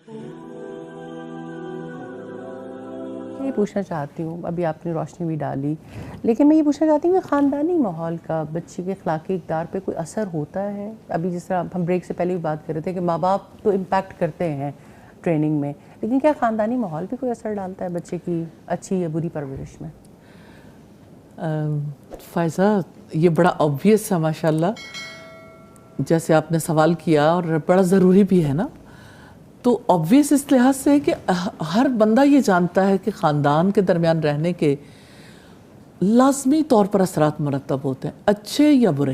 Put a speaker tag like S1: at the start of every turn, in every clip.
S1: یہ پوچھنا چاہتی ہوں، ابھی آپ نے روشنی بھی ڈالی، لیکن میں یہ پوچھنا چاہتی ہوں کہ خاندانی ماحول کا بچے کے اخلاقی اقدار پہ کوئی اثر ہوتا ہے؟ ابھی جس طرح ہم بریک سے پہلے بھی بات کر رہے تھے کہ ماں باپ تو امپیکٹ کرتے ہیں ٹریننگ میں، لیکن کیا خاندانی ماحول بھی کوئی اثر ڈالتا ہے بچے کی اچھی یا بری پرورش میں؟
S2: فائزہ، یہ بڑا obvious ہے ماشاء اللہ، جیسے آپ نے سوال کیا، اور بڑا ضروری بھی ہے نا. تو obvious اس لحاظ سے ہے کہ ہر بندہ یہ جانتا ہے کہ خاندان کے درمیان رہنے کے لازمی طور پر اثرات مرتب ہوتے ہیں، اچھے یا برے.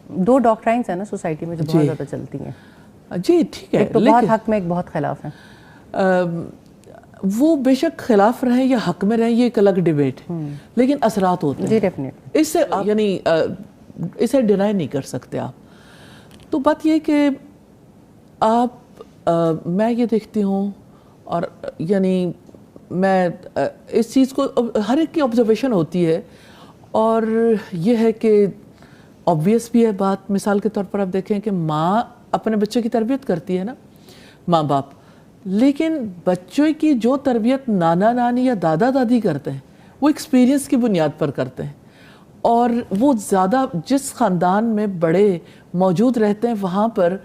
S1: دو ڈاکٹرائنز ہیں نا سوسائٹی میں جو بہت زیادہ چلتی ہیں.
S2: جی ٹھیک ہے،
S1: ایک تو بہت حق میں، ایک بہت خلاف ہے.
S2: وہ بے شک خلاف رہیں یا حق میں رہیں، یہ ایک الگ ڈیبیٹ ہے، لیکن اثرات ہوتے ہیں.
S1: جی ڈیفینیٹلی.
S2: اس سے یعنی اسے ڈینائی نہیں کر سکتے آپ. تو بات یہ کہ آپ میں یہ دیکھتی ہوں، اور یعنی میں اس چیز کو ہر ایک کی آبزرویشن ہوتی ہے، اور یہ ہے کہ obvious بھی ہے بات. مثال کے طور پر آپ دیکھیں کہ ماں اپنے بچے کی تربیت کرتی ہے نا، ماں باپ، لیکن بچوں کی جو تربیت نانا نانی یا دادا دادی کرتے ہیں وہ ایکسپیرینس کی بنیاد پر کرتے ہیں. اور وہ زیادہ جس خاندان میں بڑے موجود رہتے ہیں وہاں پر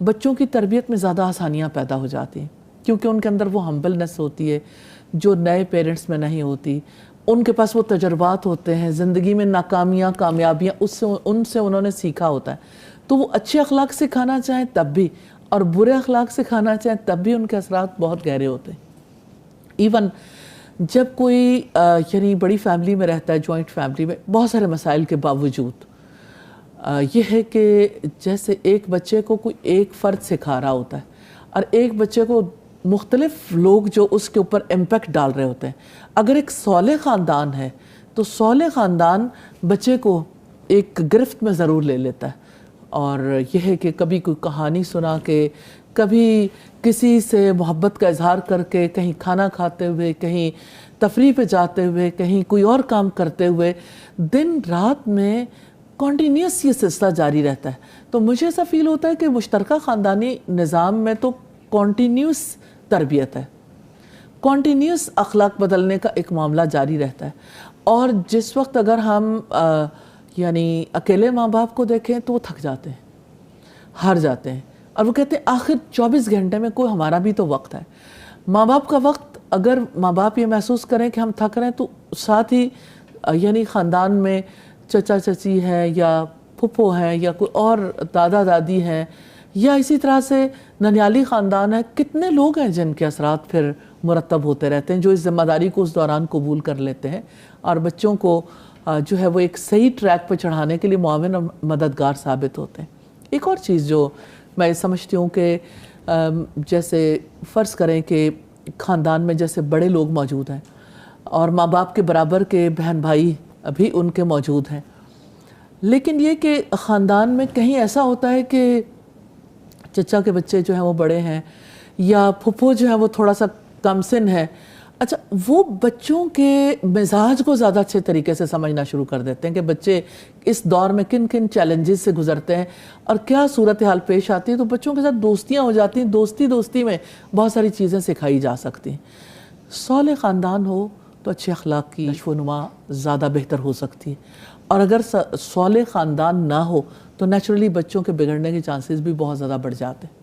S2: بچوں کی تربیت میں زیادہ آسانیاں پیدا ہو جاتی ہیں، کیونکہ ان کے اندر وہ ہمبلنس ہوتی ہے جو نئے پیرنٹس میں نہیں ہوتی. ان کے پاس وہ تجربات ہوتے ہیں، زندگی میں ناکامیاں کامیابیاں ان سے انہوں نے سیکھا ہوتا ہے. تو وہ اچھے اخلاق سکھانا چاہیں تب بھی، اور برے اخلاق سکھانا چاہیں تب بھی ان کے اثرات بہت گہرے ہوتے ہیں. ایون جب کوئی یعنی بڑی فیملی میں رہتا ہے، جوائنٹ فیملی میں، بہت سارے مسائل کے باوجود یہ ہے کہ جیسے ایک بچے کو کوئی ایک فرد سکھا رہا ہوتا ہے، اور ایک بچے کو مختلف لوگ جو اس کے اوپر امپیکٹ ڈال رہے ہوتے ہیں. اگر ایک صالح خاندان ہے تو صالح خاندان بچے کو ایک گرفت میں ضرور لے لیتا ہے، اور یہ ہے کہ کبھی کوئی کہانی سنا کے، کبھی کسی سے محبت کا اظہار کر کے، کہیں کھانا کھاتے ہوئے، کہیں تفریح پہ جاتے ہوئے، کہیں کوئی اور کام کرتے ہوئے، دن رات میں کنٹینیوس یہ سلسلہ جاری رہتا ہے. تو مجھے ایسا فیل ہوتا ہے کہ مشترکہ خاندانی نظام میں تو کنٹینیوس تربیت ہے، کنٹینیوس اخلاق بدلنے کا ایک معاملہ جاری رہتا ہے. اور جس وقت اگر ہم یعنی اکیلے ماں باپ کو دیکھیں تو وہ تھک جاتے ہیں، ہار جاتے ہیں، اور وہ کہتے ہیں آخر 24 گھنٹے میں کوئی ہمارا بھی تو وقت ہے. ماں باپ کا وقت، اگر ماں باپ یہ محسوس کریں کہ ہم تھک رہے ہیں، تو ساتھ ہی یعنی خاندان میں چچا چچی ہیں یا پھپھو ہیں یا کوئی اور دادا دادی ہیں، یا اسی طرح سے ننیالی خاندان ہے، کتنے لوگ ہیں جن کے اثرات پھر مرتب ہوتے رہتے ہیں، جو اس ذمہ داری کو اس دوران قبول کر لیتے ہیں اور بچوں کو جو ہے وہ ایک صحیح ٹریک پہ چڑھانے کے لیے معاون اور مددگار ثابت ہوتے ہیں. ایک اور چیز جو میں سمجھتی ہوں کہ جیسے فرض کریں کہ خاندان میں جیسے بڑے لوگ موجود ہیں اور ماں باپ کے برابر کے بہن بھائی بھی ان کے موجود ہیں، لیکن یہ کہ خاندان میں کہیں ایسا ہوتا ہے کہ چچا کے بچے جو ہیں وہ بڑے ہیں، یا پھپھو جو ہیں وہ تھوڑا سا کم سن ہے. اچھا، وہ بچوں کے مزاج کو زیادہ اچھے طریقے سے سمجھنا شروع کر دیتے ہیں کہ بچے اس دور میں کن کن چیلنجز سے گزرتے ہیں اور کیا صورتحال پیش آتی ہے. تو بچوں کے ساتھ دوستیاں ہو جاتی ہیں، دوستی میں بہت ساری چیزیں سکھائی جا سکتی ہیں. صالح خاندان ہو تو اچھے اخلاق کی نشو و نما زیادہ بہتر ہو سکتی ہے، اور اگر صالح خاندان نہ ہو تو نیچرلی بچوں کے بگڑنے کے چانسز بھی بہت زیادہ بڑھ جاتے ہیں.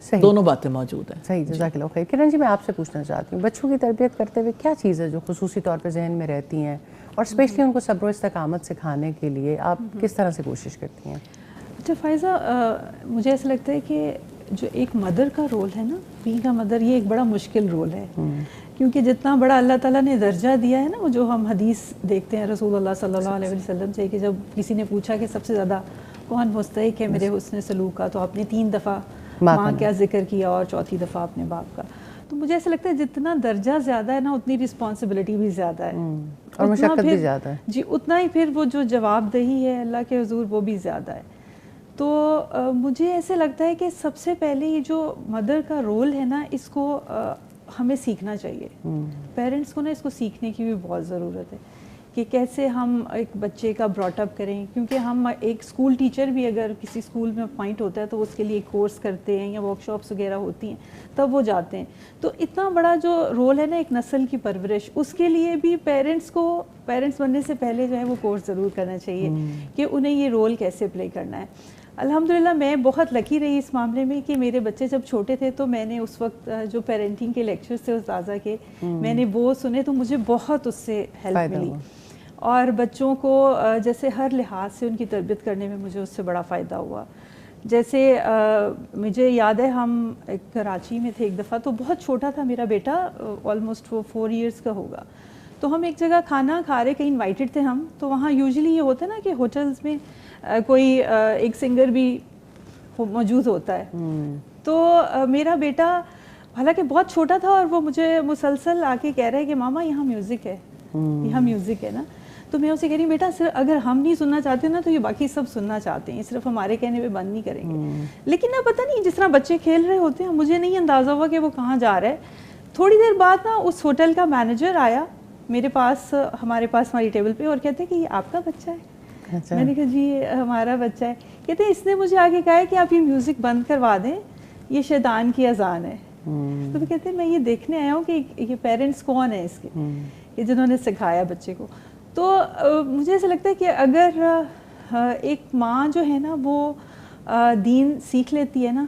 S1: صحیح،
S2: دونوں باتیں موجود ہیں.
S1: صحیح، جزاک اللہ خیر. کرن جی، میں آپ سے پوچھنا چاہتی ہوں، بچوں کی تربیت کرتے ہوئے کیا چیزیں جو خصوصی طور پہ ذہن میں رہتی ہیں، اور اسپیشلی ان کو صبر و استقامت سکھانے کے لیے آپ کس طرح سے کوشش کرتی ہیں؟
S3: اچھا فائزہ، مجھے ایسا لگتا ہے کہ جو ایک مدر کا رول ہے نا، بینگ اے مدر، یہ ایک بڑا مشکل رول ہے، کیونکہ جتنا بڑا اللہ تعالیٰ نے درجہ دیا ہے نا، وہ جو ہم حدیث دیکھتے ہیں رسول اللہ صلی اللہ علیہ وسلم سے، کہ جب کسی نے پوچھا کہ سب سے زیادہ کون مستحق ہے میرے حسن سلوک کا، تو آپ نے 3 دفعہ ماں کا ذکر کیا اور 4تھی دفعہ اپنے باپ کا. تو مجھے ایسا لگتا ہے جتنا درجہ زیادہ ہے نا، اتنی رسپانسبلٹی بھی زیادہ ہے،
S1: اور مشقت بھی زیادہ ہے.
S3: جی، اتنا ہی پھر وہ جو جواب دہی ہے اللہ کے حضور وہ بھی زیادہ ہے. تو مجھے ایسے لگتا ہے کہ سب سے پہلے یہ جو مدر کا رول ہے نا، اس کو ہمیں سیکھنا چاہیے. پیرنٹس کو نا اس کو سیکھنے کی بھی بہت ضرورت ہے کہ کیسے ہم ایک بچے کا براٹ اپ کریں, کیونکہ ہم ایک اسکول ٹیچر بھی اگر کسی اسکول میں اپوائنٹ ہوتا ہے تو اس کے لیے ایک کورس کرتے ہیں یا ورک شاپس وغیرہ ہوتی ہیں تب وہ جاتے ہیں. تو اتنا بڑا جو رول ہے نا ایک نسل کی پرورش, اس کے لیے بھی پیرنٹس بننے سے پہلے جو ہے وہ کورس ضرور کرنا چاہیے کہ انہیں یہ رول کیسے پلے کرنا ہے. الحمدللہ میں بہت لکی رہی اس معاملے میں کہ میرے بچے جب چھوٹے تھے تو میں نے اس وقت جو پیرنٹنگ کے لیکچرز تھے استاذہ کے میں نے وہ سنے تو مجھے بہت اس سے ہیلپ ملی, اور بچوں کو جیسے ہر لحاظ سے ان کی تربیت کرنے میں مجھے اس سے بڑا فائدہ ہوا. جیسے مجھے یاد ہے ہم کراچی میں تھے ایک دفعہ, تو بہت چھوٹا تھا میرا بیٹا, آلموسٹ وہ 4 ایئرس کا ہوگا. تو ہم ایک جگہ کھانا کھا رہے, کہیں انوائٹڈ تھے ہم, تو وہاں یوزلی یہ ہوتا ہے نا کہ ہوٹلز میں کوئی ایک سنگر بھی موجود ہوتا ہے. تو میرا بیٹا حالانکہ بہت چھوٹا تھا اور وہ مجھے مسلسل آ کے کہہ رہا ہے کہ ماما یہاں میوزک ہے, یہاں میوزک ہے نا. تو میں اسے کہہ رہی ہوں بیٹا صرف اگر ہم نہیں سننا چاہتے نا تو یہ باقی سب سننا چاہتے ہیں, صرف ہمارے کہنے پہ بند نہیں کریں گے. لیکن نا پتہ نہیں جس طرح بچے کھیل رہے ہوتے ہیں مجھے نہیں اندازہ ہوا کہ وہ کہاں جا رہا ہے. تھوڑی دیر بعد نا اس ہوٹل کا مینیجر آیا میرے پاس, ہمارے پاس ہماری ٹیبل پہ, اور کہتے ہیں کہ یہ آپ کا بچہ ہے. میں نے کہا جی یہ ہمارا بچہ ہے. کہتے ہیں اس نے مجھے آگے کہا ہے کہ آپ یہ میوزک بند کروا دیں, یہ شیطان کی اذان ہے. تو وہ کہتے ہیں میں یہ دیکھنے آیا ہوں کہ یہ پیرنٹس کون ہیں اس کے کہ جنہوں نے سکھایا بچے کو. تو مجھے ایسا لگتا ہے کہ اگر ایک ماں جو ہے نا وہ دین سیکھ لیتی ہے نا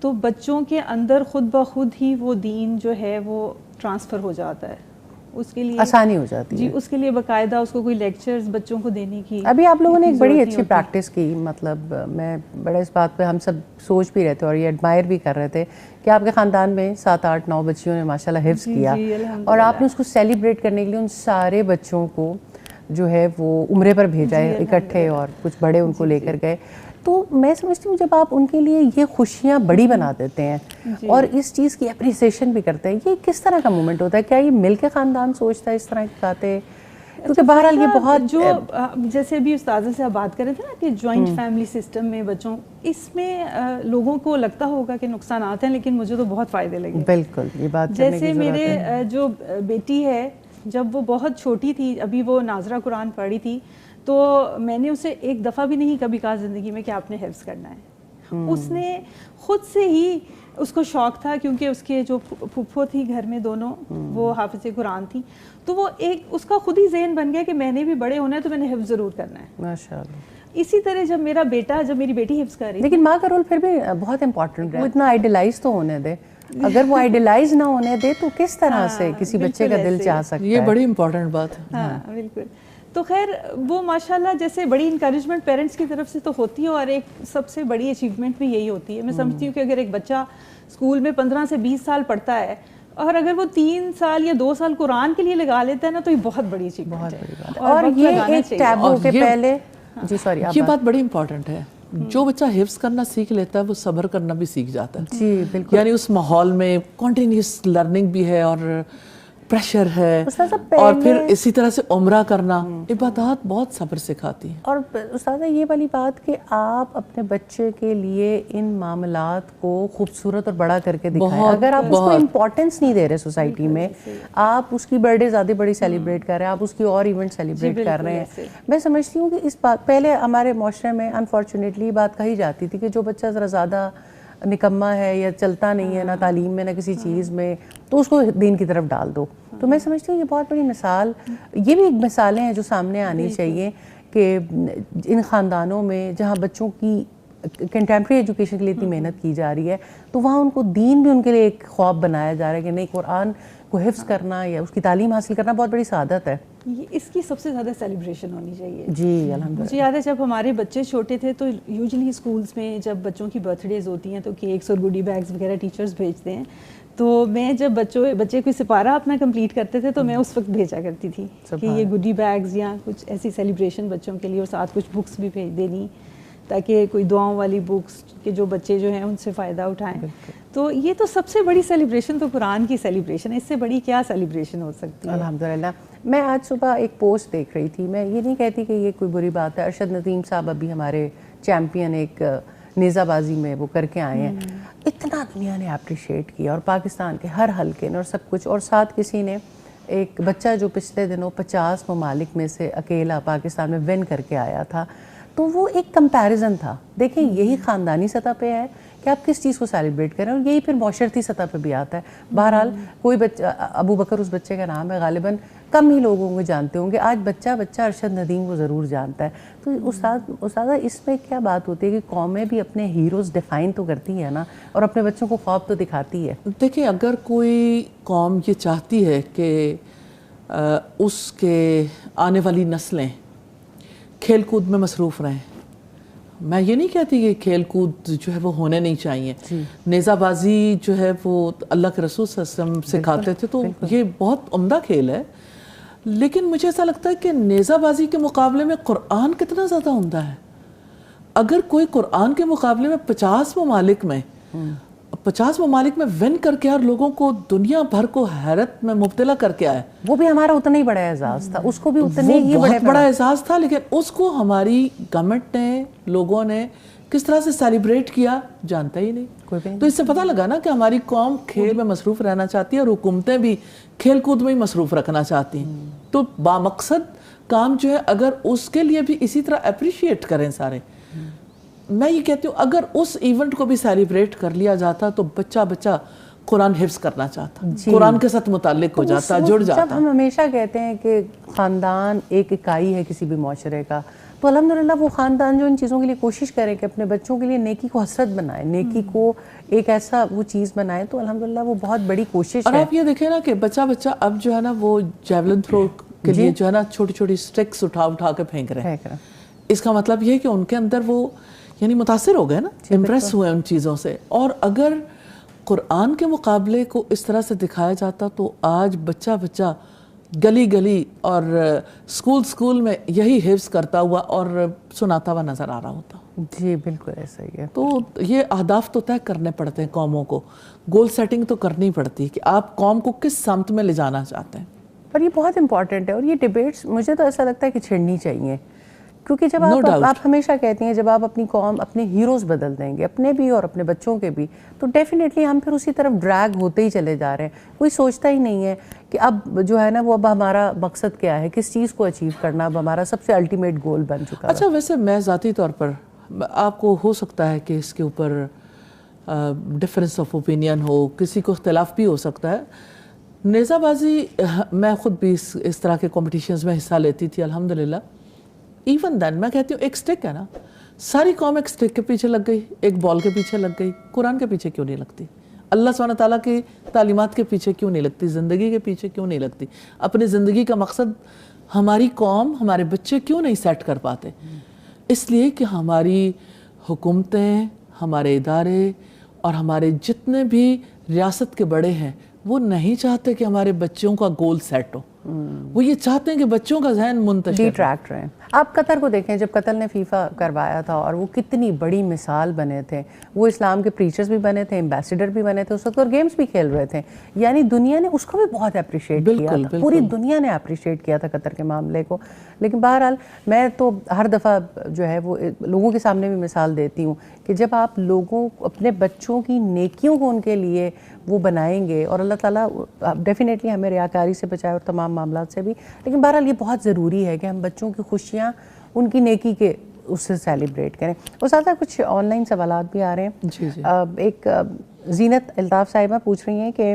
S3: تو بچوں کے اندر خود بخود ہی وہ دین جو ہے وہ ٹرانسفر ہو جاتا ہے, اس کے لیے
S1: آسانی ہو جاتی ہے.
S3: جی اس کے لیے باقاعدہ اس کو کوئی لیکچرز بچوں کو دینے کی.
S1: ابھی آپ لوگوں نے ایک بڑی اچھی پریکٹس کی, مطلب میں بڑا اس بات پہ ہم سب سوچ بھی رہے تھے اور یہ ایڈمائر بھی کر رہے تھے کہ آپ کے خاندان میں 7 8 9 بچیوں نے ماشاءاللہ حفظ کیا, اور آپ نے اس کو سیلیبریٹ کرنے کے لیے ان سارے بچوں کو جو ہے وہ عمرے پر بھیجا ہے اکٹھے, اور کچھ بڑے ان کو لے کر گئے. تو میں سمجھتی ہوں جب آپ ان کے لیے یہ خوشیاں بڑی بنا دیتے ہیں اور اس چیز کی اپریسیشن بھی کرتے ہیں, یہ کس طرح کا مومنٹ ہوتا ہے؟ کیا یہ مل کے خاندان سوچتا ہے اس طرح کی باتیں؟ کیونکہ بہرحال یہ بہت
S3: جو جیسے ابھی استاذہ سے آپ بات کر رہے تھے نا کہ جوائنٹ فیملی سسٹم میں بچوں, اس میں لوگوں کو لگتا ہوگا کہ نقصانات ہیں, لیکن مجھے تو بہت فائدے لگے.
S1: بالکل یہ بات کرنے کی
S3: جیسے
S1: ضرورت
S3: میرے
S1: ہے.
S3: جو بیٹی ہے جب وہ بہت چھوٹی تھی, ابھی وہ ناظرہ قرآن پڑھی تھی, تو میں نے اسے ایک دفعہ بھی نہیں کبھی کہا زندگی میں کہ آپ نے حفظ کرنا ہے. اس نے خود سے ہی, اس کو شوق تھا کیونکہ اس کے جو پھپھو تھی گھر میں دونوں وہ حافظ قرآن تھی, تو وہ ایک اس کا خود ہی ذہن بن گیا کہ میں نے بھی بڑے ہونا ہے تو میں نے حفظ ضرور کرنا ہے.
S1: ماشاءاللہ.
S3: اسی طرح جب میری بیٹی حفظ کر رہی,
S1: لیکن ماں کا رول پھر بھی بہت امپورٹنٹ ہے. وہ اتنا آئیڈیلائز تو ہونے دے, اگر وہ آئیڈیلائز نہ ہونے دے تو کس طرح سے کسی بچے کا دل چاہ سکتا ہے؟
S2: یہ بڑی امپورٹنٹ بات ہے.
S3: ہاں بالکل. تو خیر وہ ماشاءاللہ جیسے بڑی انکریجمنٹ پیرنٹس کی طرف سے تو ہوتی ہے, اور ایک سب سے بڑی اچیومنٹ بھی یہی ہوتی ہے. میں سمجھتی ہوں کہ اگر ایک بچہ اسکول میں 15 سے 20 سال پڑھتا ہے اور اگر وہ 3 سال یا 2 سال قرآن کے لیے لگا لیتا ہے نا تو یہ بہت بڑی اچیومنٹ ہے.
S1: اور یہ ایک ٹیبو کے پہلے جی سوری
S2: یہ بات بڑی امپورٹنٹ ہے. جو بچہ حفظ کرنا سیکھ لیتا ہے وہ صبر کرنا بھی سیکھ جاتا ہے.
S1: جی بالکل.
S2: یعنی اس ماحول میں کنٹینیوس لرننگ بھی ہے اور پریشر ہے, اور پھر اسی طرح سے عمرہ کرنا, عبادات بہت صبر سکھاتی ہیں.
S1: اور استاذہ یہ والی بات کہ آپ اپنے بچے کے لیے ان معاملات کو خوبصورت اور بڑا کر کے دکھائیں. اگر آپ اس کو امپورٹنس نہیں دے رہے سوسائٹی میں, آپ اس کی برتھ ڈے زیادہ بڑی سیلیبریٹ کر رہے ہیں, آپ اس کی اور ایونٹ سیلیبریٹ کر رہے ہیں. میں سمجھتی ہوں کہ اس بات پہلے ہمارے معاشرے میں انفارچونیٹلی یہ بات کہی جاتی تھی کہ جو بچہ ذرا زیادہ نکما ہے یا چلتا نہیں ہے نہ تعلیم میں نہ کسی چیز میں, تو اس کو دین کی طرف ڈال دو. تو میں سمجھتی ہوں یہ بہت بڑی مثال, یہ بھی ایک مثالیں ہیں جو سامنے آنی چاہیے کہ ان خاندانوں میں جہاں بچوں کی کنٹمپریری ایجوکیشن کے لیے اتنی محنت کی جا رہی ہے تو وہاں ان کو دین بھی ان کے لیے ایک خواب بنایا جا رہا ہے کہ نہیں, قرآن کو حفظ کرنا یا اس کی تعلیم حاصل کرنا بہت بڑی سعادت ہے.
S3: اس کی سب سے زیادہ سیلیبریشن ہونی چاہیے.
S1: جی الحمدللہ.
S3: مجھے یاد ہے جب ہمارے بچے چھوٹے تھے تو یوزلی اسکولس میں جب بچوں کی برتھ ڈیز ہوتی ہیں تو کیکس اور گوڈی بیگز وغیرہ ٹیچرز بھیجتے ہیں, تو میں جب بچے کوئی سپارہ اپنا کمپلیٹ کرتے تھے تو میں اس وقت بھیجا کرتی تھی کہ یہ گوڈی بیگز یا کچھ ایسی سیلیبریشن بچوں کے لیے, اور ساتھ کچھ بکس بھی بھیج دینی تاکہ کوئی دعاؤں والی بکس کہ جو بچے جو ہیں ان سے فائدہ اٹھائیں. تو یہ تو سب سے بڑی سیلیبریشن تو قرآن کی سیلیبریشن ہے, اس سے بڑی کیا سیلیبریشن ہو سکتی ہے؟
S1: الحمدللہ. میں آج صبح ایک پوسٹ دیکھ رہی تھی, میں یہ نہیں کہتی کہ یہ کوئی بری بات ہے. ارشد ندیم صاحب ابھی ہمارے چیمپئن ایک نیزہ بازی میں وہ کر کے آئے ہیں, اتنا دنیا نے اپریشیٹ کیا, اور پاکستان کے ہر حلقے نے اور سب کچھ, اور ساتھ کسی نے ایک بچہ جو پچھلے دنوں 50 ممالک میں سے اکیلا پاکستان میں ون کر کے آیا تھا، تو وہ ایک کمپیریزن تھا. دیکھیں یہی خاندانی سطح پہ ہے کہ آپ کس چیز کو سیلیبریٹ کریں، اور یہی پھر معاشرتی سطح پہ بھی آتا ہے. بہرحال کوئی بچہ، ابو بکر اس بچے کا نام ہے، غالباً کم ہی لوگوں کو جانتے ہوں گے. آج بچہ ارشد ندیم کو ضرور جانتا ہے. تو استاذہ اس میں کیا بات ہوتی ہے کہ قومیں بھی اپنے ہیروز ڈیفائن تو کرتی ہیں نا، اور اپنے بچوں کو خواب تو دکھاتی ہے.
S2: دیکھیں اگر کوئی قوم یہ چاہتی ہے کہ اس کے آنے والی نسلیں کھیل کود میں مصروف رہیں، میں یہ نہیں کہتی کہ کھیل کود جو ہے وہ ہونے نہیں چاہیے. نیزہ بازی جو ہے وہ اللہ کے رسول صلی اللہ علیہ وسلم سکھاتے تھے، تو یہ بہت عمدہ کھیل ہے. لیکن مجھے ایسا لگتا ہے کہ نیزہ بازی کے مقابلے میں قرآن کتنا زیادہ عمدہ ہے. اگر کوئی قرآن کے مقابلے میں 50 ممالک میں ون کر کے اور لوگوں کو دنیا بھر کو حیرت میں مبتلا کر کے آئے،
S1: وہ بھی ہمارا اتنا ہی بڑا اعزاز تھا. اس کو بھی اتنے ہی
S2: بہت بڑا اعزاز تھا. لیکن اس کو ہماری گورنمنٹ نے، لوگوں نے کس طرح سے سیلیبریٹ کیا جانتا ہی نہیں. تو اس سے پتہ لگا نا کہ ہماری قوم کھیل میں مصروف رہنا چاہتی ہے، اور حکومتیں بھی کھیل کود میں ہی مصروف رکھنا چاہتی ہیں. تو بامقصد کام جو ہے اگر اس کے لیے بھی اسی طرح اپریشیٹ کریں سارے. میں یہ کہتی ہوں اگر اس ایونٹ کو بھی سیلیبریٹ کر لیا جاتا تو بچہ قرآن حفظ کرنا چاہتا، قرآن کے ساتھ متعلق ہو جاتا، جڑ جاتا.
S1: جب ہم ہمیشہ کہتے ہیں کہ خاندان ایک اکائی ہے کسی بھی معاشرے کا، تو الحمدللہ وہ خاندان جو ان چیزوں کے لیے کوشش کرے کہ اپنے بچوں کے لیے نیکی کو حسرت بنائے، نیکی کو ایک ایسا وہ چیز بنائے، تو الحمدللہ وہ بہت بڑی کوشش ہے.
S2: اور آپ یہ دیکھیں نا کہ بچہ اب جو ہے نا وہ جیولن تھرو کے لیے جو ہے نا چھوٹی چھوٹی سٹکس اٹھا کے پھینک رہے ہیں. اس کا مطلب یہ ہے کہ ان کے اندر وہ یعنی متاثر ہو گئے نا، امپریس ہوئے ان چیزوں سے. اور اگر قرآن کے مقابلے کو اس طرح سے دکھایا جاتا تو آج بچہ گلی اور سکول میں یہی حفظ کرتا ہوا اور سناتا ہوا نظر آ رہا ہوتا.
S1: جی بالکل ایسا ہی ہے.
S2: تو یہ اہداف تو طے کرنے پڑتے ہیں قوموں کو، گول سیٹنگ تو کرنی پڑتی ہے کہ آپ قوم کو کس سمت میں لے جانا چاہتے ہیں.
S1: پر یہ بہت امپورٹنٹ ہے، اور یہ ڈیبیٹس مجھے تو ایسا لگتا ہے کہ چھڑنی چاہیے. کیونکہ جب آپ ہمیشہ کہتی ہیں جب آپ اپنی قوم اپنے ہیروز بدل دیں گے، اپنے بھی اور اپنے بچوں کے بھی، تو ڈیفینیٹلی ہم پھر اسی طرف ڈریگ ہوتے ہی چلے جا رہے ہیں. کوئی سوچتا ہی نہیں ہے کہ اب جو ہے نا وہ اب ہمارا مقصد کیا ہے، کس چیز کو اچیو کرنا اب ہمارا سب سے الٹیمیٹ گول بن چکا ہے.
S2: اچھا ویسے میں ذاتی طور پر آپ کو ہو سکتا ہے کہ اس کے اوپر ڈفرینس آف اوپینین ہو، کسی کو اختلاف بھی ہو سکتا ہے. نیزہ بازی میں خود بھی اس طرح کے کمپٹیشنز میں حصہ لیتی تھی الحمدللہ. ایون دین میں کہتی ہوں ایک سٹک ہے نا، ساری قوم ایک سٹک کے پیچھے لگ گئی، ایک بال کے پیچھے لگ گئی. قرآن کے پیچھے کیوں نہیں لگتی؟ اللہ سبحانہ تعالیٰ کی تعلیمات کے پیچھے کیوں نہیں لگتی؟ زندگی کے پیچھے کیوں نہیں لگتی؟ اپنی زندگی کا مقصد ہماری قوم، ہمارے بچے کیوں نہیں سیٹ کر پاتے؟ اس لیے کہ ہماری حکومتیں، ہمارے ادارے اور ہمارے جتنے بھی ریاست کے بڑے ہیں وہ نہیں چاہتے کہ ہمارے بچوں کا گول سیٹ ہو. وہ یہ چاہتے ہیں کہ بچوں کا ذہن منتشر
S1: ڈیٹریکٹ رہے. آپ قطر کو دیکھیں، جب قطر نے فیفا کروایا تھا اور وہ کتنی بڑی مثال بنے تھے، وہ اسلام کے پریچرز بھی بنے تھے، ایمبیسیڈر بھی بنے تھے اس وقت، اور گیمز بھی کھیل رہے تھے. یعنی دنیا نے اس کو بھی بہت اپریشیٹ کیا تھا، پوری دنیا نے اپریشیٹ کیا تھا قطر کے معاملے کو. لیکن بہرحال میں تو ہر دفعہ جو ہے وہ لوگوں کے سامنے بھی مثال دیتی ہوں کہ جب آپ لوگوں اپنے بچوں کی نیکیوں کو ان کے لیے وہ بنائیں گے، اور اللہ تعالیٰ ڈیفینیٹلی ہمیں ریاکاری سے بچائے اور تمام معاملات سے بھی، لیکن بہرحال یہ بہت ضروری ہے کہ ہم بچوں کی خوشیاں ان کی نیکی کے اس سے سیلیبریٹ کریں. استاذہ کچھ آن لائن سوالات بھی آ رہے ہیں.
S2: جی.
S1: ایک زینت الطاف صاحبہ پوچھ رہی ہیں کہ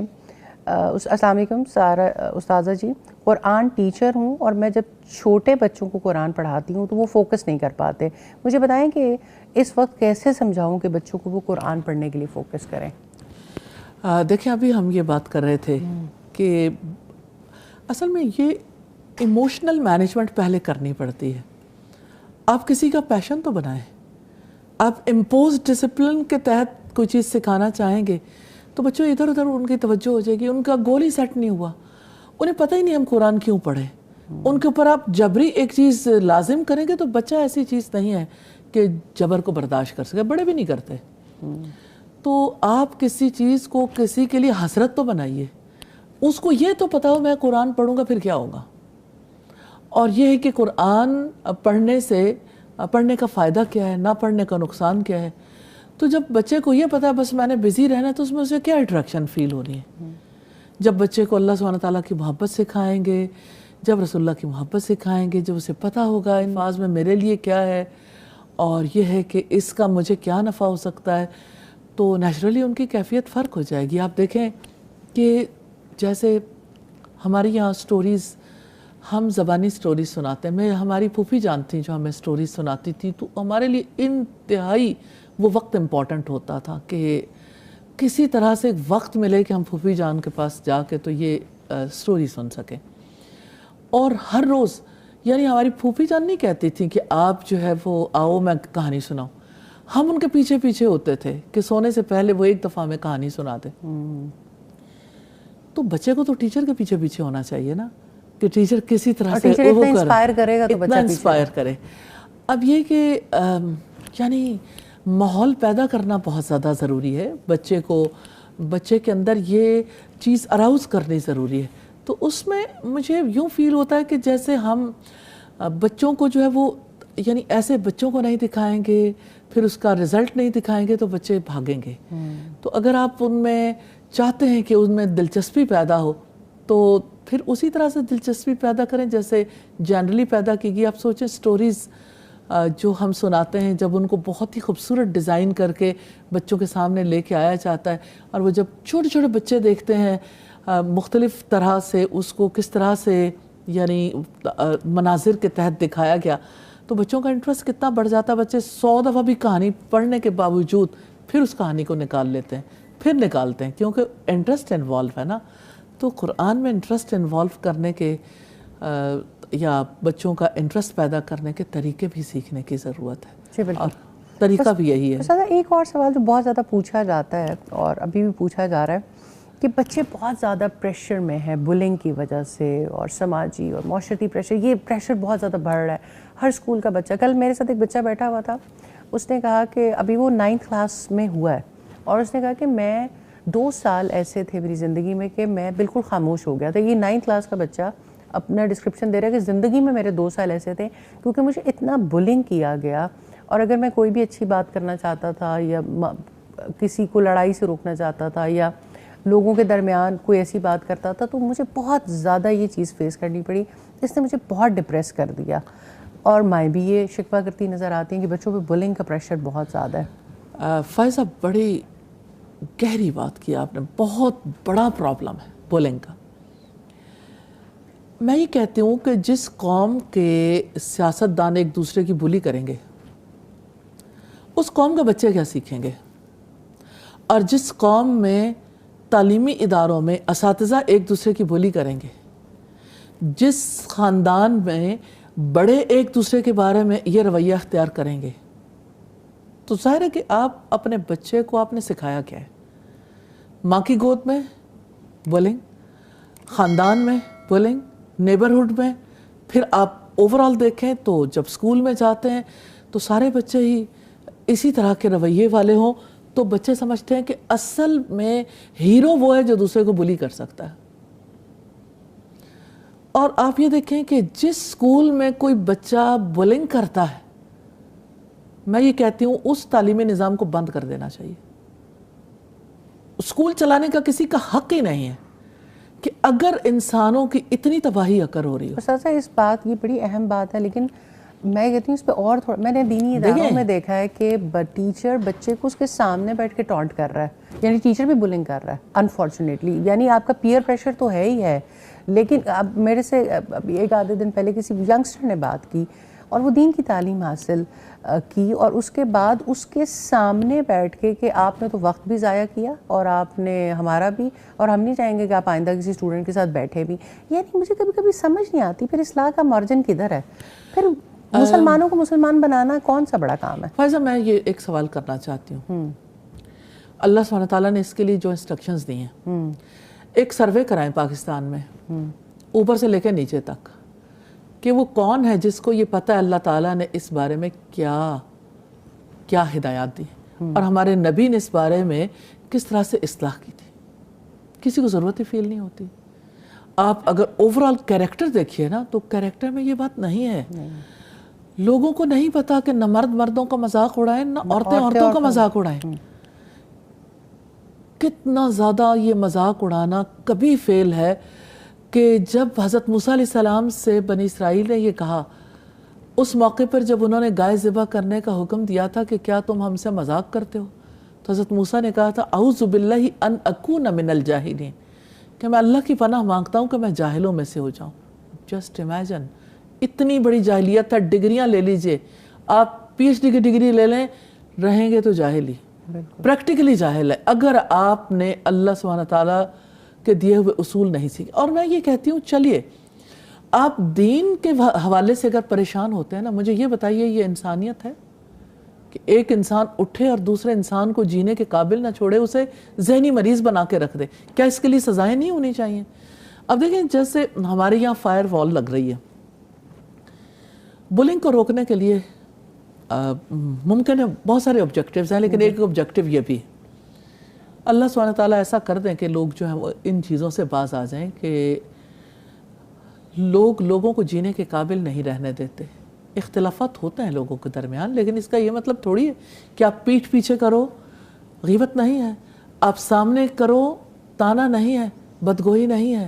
S1: السلام علیکم سارا استاذہ جی، قرآن ٹیچر ہوں اور میں جب چھوٹے بچوں کو قرآن پڑھاتی ہوں تو وہ فوکس نہیں کر پاتے. مجھے بتائیں کہ اس وقت کیسے سمجھاؤں کہ بچوں کو وہ قرآن پڑھنے کے لیے فوکس کریں.
S2: دیکھیں ابھی ہم یہ بات کر رہے تھے کہ اصل میں یہ ایموشنل مینجمنٹ پہلے کرنی پڑتی ہے. آپ کسی کا پیشن تو بنائیں. آپ امپوز ڈسپلن کے تحت کوئی چیز سکھانا چاہیں گے تو بچوں ادھر ادھر ان کی توجہ ہو جائے گی، ان کا گول ہی سیٹ نہیں ہوا، انہیں پتہ ہی نہیں ہم قرآن کیوں پڑھیں. ان کے اوپر آپ جبری ایک چیز لازم کریں گے تو بچہ ایسی چیز نہیں ہے کہ جبر کو برداشت کر سکے، بڑے بھی نہیں کرتے. تو آپ کسی چیز کو کسی کے لیے حسرت تو بنائیے، اس کو یہ تو پتا ہو میں قرآن پڑھوں گا پھر کیا ہوگا، اور یہ ہے کہ قرآن پڑھنے کا فائدہ کیا ہے، نہ پڑھنے کا نقصان کیا ہے. تو جب بچے کو یہ پتا ہے بس میں نے بزی رہنا ہے تو اس میں اسے کیا اٹریکشن فیل ہو رہی ہے. جب بچے کو اللہ سبحانہ تعالیٰ کی محبت سکھائیں گے، جب رسول اللہ کی محبت سکھائیں گے، جب اسے پتہ ہوگا الفاظ میں میرے لیے کیا ہے اور یہ ہے کہ اس کا مجھے کیا نفع ہو سکتا ہے، تو نیچرلی ان کی کیفیت فرق ہو جائے گی. آپ دیکھیں کہ جیسے ہمارے یہاں سٹوریز، ہم زبانی سٹوریز سناتے ہیں. ہماری پھوپھی جان تھیں جو ہمیں سٹوریز سناتی تھی، تو ہمارے لیے انتہائی وہ وقت امپورٹنٹ ہوتا تھا کہ کسی طرح سے ایک وقت ملے کہ ہم پھوپھی جان کے پاس جا کے تو یہ سٹوری سن سکیں. اور ہر روز یعنی ہماری پھوپھی جان نہیں کہتی تھی کہ آپ جو ہے وہ آؤ میں کہانی سناؤں، ہم ان کے پیچھے پیچھے ہوتے تھے کہ سونے سے پہلے وہ ایک دفعہ میں کہانی سنا دیں. تو بچے کو تو ٹیچر کے پیچھے پیچھے ہونا چاہیے نا، کہ ٹیچر کسی طرح سے وہ
S1: انسپائر کرے گا تو بچہ
S2: انسپائر کرے. اب یہ کہ یعنی ماحول پیدا کرنا بہت زیادہ ضروری ہے. بچے کے اندر یہ چیز اراؤز کرنی ضروری ہے. تو اس میں مجھے یوں فیل ہوتا ہے کہ جیسے ہم بچوں کو جو ہے وہ یعنی ایسے بچوں کو نہیں دکھائیں گے، پھر اس کا رزلٹ نہیں دکھائیں گے تو بچے بھاگیں گے. تو اگر آپ ان میں چاہتے ہیں کہ ان میں دلچسپی پیدا ہو تو پھر اسی طرح سے دلچسپی پیدا کریں جیسے جنرلی پیدا کی گئی. آپ سوچیں سٹوریز جو ہم سناتے ہیں، جب ان کو بہت ہی خوبصورت ڈیزائن کر کے بچوں کے سامنے لے کے آیا جاتا ہے، اور وہ جب چھوٹے چھوٹے بچے دیکھتے ہیں مختلف طرح سے اس کو کس طرح سے یعنی مناظر کے تحت دکھایا گیا، تو بچوں کا انٹرسٹ کتنا بڑھ جاتا ہے. بچے 100 دفعہ بھی کہانی پڑھنے کے باوجود پھر اس کہانی کو نکال لیتے ہیں، پھر نکالتے ہیں، کیونکہ انٹرسٹ انوالو ہے نا. تو قرآن میں انٹرسٹ انوالو کرنے کے یا بچوں کا انٹرسٹ پیدا کرنے کے طریقے بھی سیکھنے کی ضرورت ہے، اور طریقہ بھی یہی ہے.
S1: ایک اور سوال جو بہت زیادہ پوچھا جاتا ہے اور ابھی بھی پوچھا جا رہا ہے کہ بچے بہت زیادہ پریشر میں ہیں بلنگ کی وجہ سے، اور سماجی اور معاشرتی پریشر، یہ پریشر بہت زیادہ بڑھ رہا ہے. ہر اسکول کا بچہ، کل میرے ساتھ ایک بچہ بیٹھا ہوا تھا، اس نے کہا کہ ابھی وہ 9th کلاس میں ہوا ہے، اور اس نے کہا کہ میں 2 سال ایسے تھے میری زندگی میں کہ میں بالکل خاموش ہو گیا تھا. یہ 9th کلاس کا بچہ اپنا ڈسکرپشن دے رہا ہے کہ زندگی میں میرے 2 سال ایسے تھے کیونکہ مجھے اتنا بلنگ کیا گیا، اور اگر میں کوئی بھی اچھی بات کرنا چاہتا تھا یا کسی کو لڑائی سے روکنا چاہتا تھا یا لوگوں کے درمیان کوئی ایسی بات کرتا تھا تو مجھے بہت زیادہ یہ چیز فیس کرنی پڑی. اس نے مجھے بہت ڈپریس کر دیا. اور مائیں بھی یہ شکوہ کرتی نظر آتی ہیں کہ بچوں پہ بلنگ کا پریشر بہت زیادہ ہے.
S2: فائزہ بڑی گہری بات کی آپ نے، بہت بڑا پرابلم ہے بلنگ کا. میں یہ کہتی ہوں کہ جس قوم کے سیاستدان ایک دوسرے کی بلی کریں گے اس قوم کے بچے کیا سیکھیں گے، اور جس قوم میں تعلیمی اداروں میں اساتذہ ایک دوسرے کی بلی کریں گے، جس خاندان میں بڑے ایک دوسرے کے بارے میں یہ رویہ اختیار کریں گے، تو ظاہر ہے کہ آپ اپنے بچے کو آپ نے سکھایا کیا ہے. ماں کی گود میں بلنگ، خاندان میں بلنگ، نیبرہڈ میں، پھر آپ اوورال دیکھیں تو جب سکول میں جاتے ہیں تو سارے بچے ہی اسی طرح کے رویے والے ہوں، تو بچے سمجھتے ہیں کہ اصل میں ہیرو وہ ہے جو دوسرے کو بلی کر سکتا ہے. اور آپ یہ دیکھیں کہ جس سکول میں کوئی بچہ بلنگ کرتا ہے، میں یہ کہتی ہوں اس تعلیمی نظام کو بند کر دینا چاہیے. سکول چلانے کا کسی کا حق ہی نہیں ہے کہ اگر انسانوں کی اتنی تباہی اکر ہو رہی ہو.
S1: سر اس بات یہ بڑی اہم بات ہے، لیکن میں کہتی ہوں اس پہ اور تھوڑا، میں نے دینی اداروں میں دیکھا ہے کہ ٹیچر بچے کو اس کے سامنے بیٹھ کے ٹانٹ کر رہا ہے، یعنی ٹیچر بھی بلنگ کر رہا ہے انفارچونیٹلی. یعنی آپ کا پیئر پریشر تو ہے ہی ہے، لیکن اب میرے سے ایک آدھے دن پہلے کسی ینگسٹر نے بات کی اور وہ دین کی تعلیم حاصل کی، اور اس کے بعد اس کے سامنے بیٹھ کے کہ آپ نے تو وقت بھی ضائع کیا اور آپ نے ہمارا بھی، اور ہم نہیں چاہیں گے کہ آپ آئندہ کسی اسٹوڈنٹ کے ساتھ بیٹھے بھی. یعنی مجھے کبھی کبھی سمجھ نہیں آتی پھر اصلاح کا مارجن کدھر ہے؟ پھر مسلمانوں کو مسلمان بنانا کون سا بڑا کام ہے؟
S2: فائزہ میں یہ ایک سوال کرنا چاہتی ہوں. اللہ سبحانہ تعالیٰ نے اس کے لیے جو انسٹرکشنز دی ہیں، ایک سروے کرائیں پاکستان میں اوپر سے لے کے نیچے تک کہ وہ کون ہے جس کو یہ پتہ ہے اللہ تعالیٰ نے اس بارے میں کیا ہدایات دی، اور ہمارے نبی نے اس بارے میں کس طرح سے اصلاح کی تھی. کسی کو ضرورت ہی فیل نہیں ہوتی. آپ اگر اوورال کیریکٹر دیکھیے نا تو کیریکٹر میں یہ بات نہیں ہے. لوگوں کو نہیں پتا کہ نہ مرد مردوں کا مذاق اڑائیں، نہ عورتیں عورتوں کا مذاق اڑائیں. کتنا زیادہ یہ مذاق اڑانا کبھی فیل ہے کہ جب حضرت موسیٰ علیہ السلام سے بنی اسرائیل نے یہ کہا اس موقع پر جب انہوں نے گائے ذبح کرنے کا حکم دیا تھا کہ کیا تم ہم سے مذاق کرتے ہو، تو حضرت موسیٰ نے کہا تھا اعوذ باللہ ان اکون من الجاہلین، کہ میں اللہ کی پناہ مانگتا ہوں کہ میں جاہلوں میں سے ہو جاؤں. جسٹ امیجن، اتنی بڑی جاہلیت ہے. ڈگریاں لے لیجئے آپ، پی ایچ ڈی کی ڈگری لے لیں، رہیں گے تو جاہل ہی، پریکٹیکلی جاہل ہے اگر آپ نے اللہ سبحانہ تعالیٰ کے دیے ہوئے اصول نہیں سیکھے. اور میں یہ کہتی ہوں چلیے آپ دین کے حوالے سے اگر پریشان ہوتے ہیں نا، مجھے یہ بتائیے یہ انسانیت ہے کہ ایک انسان اٹھے اور دوسرے انسان کو جینے کے قابل نہ چھوڑے، اسے ذہنی مریض بنا کے رکھ دے؟ کیا اس کے لیے سزائیں نہیں ہونی چاہیے؟ اب دیکھیں جیسے ہمارے یہاں فائر وال لگ رہی ہے، بلنگ کو روکنے کے لیے ممکن ہے بہت سارے آبجیکٹیوز ہیں، لیکن ایک آبجیکٹیو یہ بھی ہے اللہ سبحانہ تعالیٰ ایسا کر دیں کہ لوگ جو ہیں وہ ان چیزوں سے باز آ جائیں کہ لوگوں کو جینے کے قابل نہیں رہنے دیتے. اختلافات ہوتے ہیں لوگوں کے درمیان، لیکن اس کا یہ مطلب تھوڑی ہے کہ آپ پیٹھ پیچھے کرو، غیبت نہیں ہے، آپ سامنے کرو، تانا نہیں ہے، بدگوئی نہیں ہے.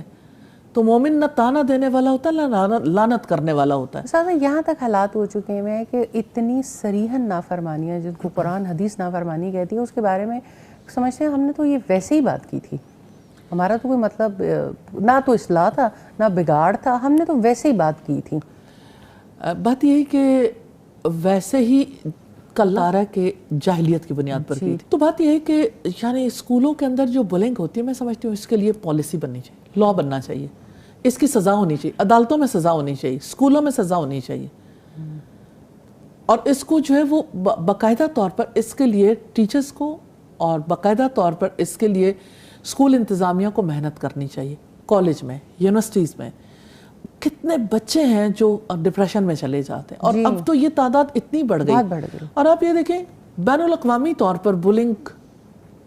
S2: تو مومن نہ تانا دینے والا ہوتا ہے نہ لعنت کرنے والا ہوتا ہے.
S1: سادہ یہاں تک حالات ہو چکے ہیں کہ اتنی صریحاً نافرمانیاں جن کو قرآن حدیث نافرمانی کہتی ہے، اس کے بارے میں سمجھتے ہیں ہم نے تو یہ ویسے ہی بات کی تھی، ہمارا تو کوئی مطلب نہ تو اصلاح تھا نہ بگاڑ تھا، ہم نے تو ویسے ہی بات کی تھی.
S2: بات یہی کہ ویسے ہی کل آ رہا ہے کہ جاہلیت کی بنیاد پر کی تھی. تو بات یہ ہے کہ یعنی اسکولوں کے اندر جو بلنگ ہوتی ہے، میں سمجھتی ہوں اس کے لیے پالیسی بننی چاہیے، لا بننا چاہیے، اس کی سزا ہونی چاہیے، عدالتوں میں سزا ہونی چاہیے، اسکولوں میں سزا ہونی چاہیے. اور اس کو جو ہے وہ باقاعدہ طور پر اس کے لیے ٹیچرز کو اور باقاعدہ طور پر اس کے لیے اسکول انتظامیہ کو محنت کرنی چاہیے. کالج میں، یونیورسٹیز میں کتنے بچے ہیں جو ڈپریشن میں چلے جاتے ہیں، اور اب تو یہ تعداد اتنی بڑھ گئی. اور آپ یہ دیکھیں بین الاقوامی طور پر بلنگ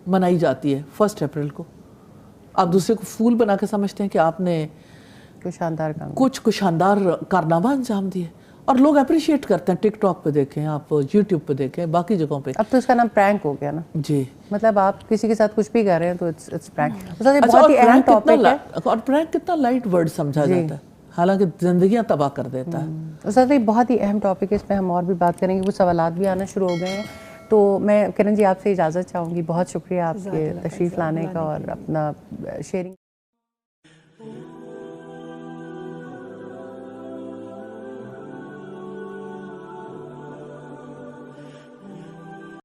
S2: منائی جاتی ہے 1 اپریل کو. آپ دوسرے کو فول بنا کے سمجھتے ہیں کہ آپ نے کچھ شاندار کارنامہ انجام دیے، اور لوگ اپریشیٹ کرتے ہیں. ٹک ٹاک پہ دیکھیں آپ، یوٹیوب پہ دیکھیں، باقی جگہوں پہ.
S1: اب تو اس کا نام پرینک ہو گیا نا.
S2: جی،
S1: مطلب آپ کسی کے ساتھ کچھ بھی کر رہے ہیں تو اٹس پرینک. بہت ہی اہم ٹاپک ہے.
S2: اور پرینک کتنا لائٹ ورڈ سمجھا جاتا ہے، حالانکہ زندگیاں تباہ کر دیتا ہے.
S1: استاد یہ بہت ہی اہم ٹاپک ہے، اس پہ ہم اور بھی بات کریں گے. کچھ سوالات بھی آنا شروع ہو گئے ہیں، تو میں کرن جی آپ سے اجازت چاہوں گی. بہت شکریہ آپ کے تشریف لانے کا اور اپنا شیئرنگ.